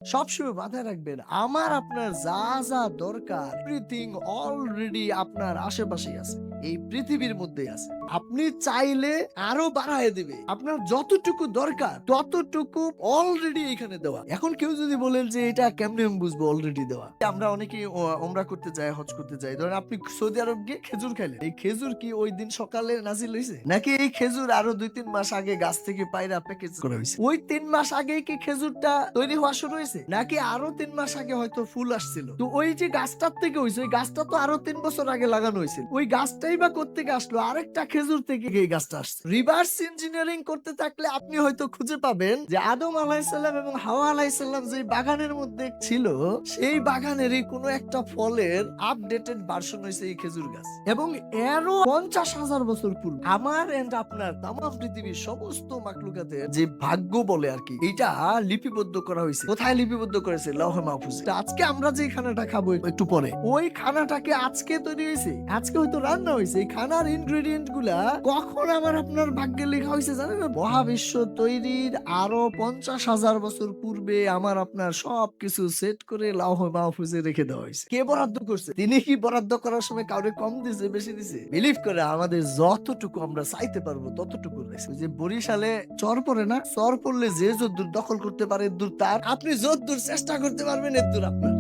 সবসময় মাথায় রাখবেন, আমার আপনার যা যা দরকার এভরিথিং অলরেডি আপনার আশেপাশেই আছে, এই পৃথিবীর মধ্যেই আছে। আপনি চাইলে আরো বাড়ায় দিবে। আপনার যতটুকু দরকার ততটুকু অলরেডি এখানে দেওয়া। এখন কেউ যদি বলেন যে এটা কেমনে আমি বুঝবো অলরেডি দেওয়া, আমরা অনেকেই ওমরা করতে যাই, হজ করতে যাই, ধরেন আপনি সৌদি আরব গিয়ে খেজুর খাইলেন, এই খেজুর কি ওই দিন সকালে নাজিল হয়েছে, নাকি এই খেজুর আরো 2-3 মাস আগে গাছ থেকে পায়রা প্যাকেজ করা হয়েছে? ওই 3 মাস আগে কি খেজুরটা তৈরি হওয়া শুরু হয়েছে, নাকি আরো 3 মাস আগে হয়তো ফুল আসছিল? তো ওই যে গাছটার থেকে হয়েছে, ওই গাছটা তো আরো 3 বছর আগে লাগানো হয়েছিল। ওই গাছটাই বা কোত্থেকে আসলো? আরেকটা খেজুর থেকে এই গাছটা আসছে। রিভার্স ইঞ্জিনিয়ারিং করতে থাকলে আপনি হয়তো খুঁজে পাবেন যে আদম আলাইসাল্লাম এবং হাওয়া আলাইসাল্লাম যে বাগানের মধ্যে ছিল, সেই বাগানেরই কোনো একটা ফলের আপডেটেড ভার্সন হয়েছে এই খেজুর গাছ, এবং এরও 50,000 বছর পূর্বে আমার এন্ড আপনার তাম পৃথিবীর সমস্ত মাকলুকাতের যে ভাগ্য বলে আর কি, এটা লিপিবদ্ধ করা হয়েছে। কোথায় লিপিবদ্ধ করেছে? লৌহে মাহফুজে। তো আজকে আমরা যে খানাটা খাবো একটু পরে, ওই খানাটাকে আজকে তৈরি হয়েছে, আজকে হয়তো রান্না হয়েছে। এই খানার ইনগ্রেডিয়েন্ট গুলা কখন আমার আপনার ভাগ্যে লেখা হয়েছে জানেন না? মহাবিশ্ব তৈরির আরো 50,000 বছর পূর্বে আমার আপনার সবকিছু সেট করে লৌহে মাহফুজে রেখে দেওয়া হয়েছে। কে বরাদ্দ করছে? তিনি কি বরাদ্দ করার সময় কাউরে কম দিছে, বেশি দিছে? বিলিভ করে আমাদের যতটুকু আমরা চাইতে পারবো ততটুকু রয়েছে। ওই যে বরিশালে চর পড়ে না, চর পড়লে যে যদ্দূর দখল করতে পারে এদ্দূর তার, আপনি যদ্দূর চেষ্টা করতে পারবেন এদ্দূর আপনার।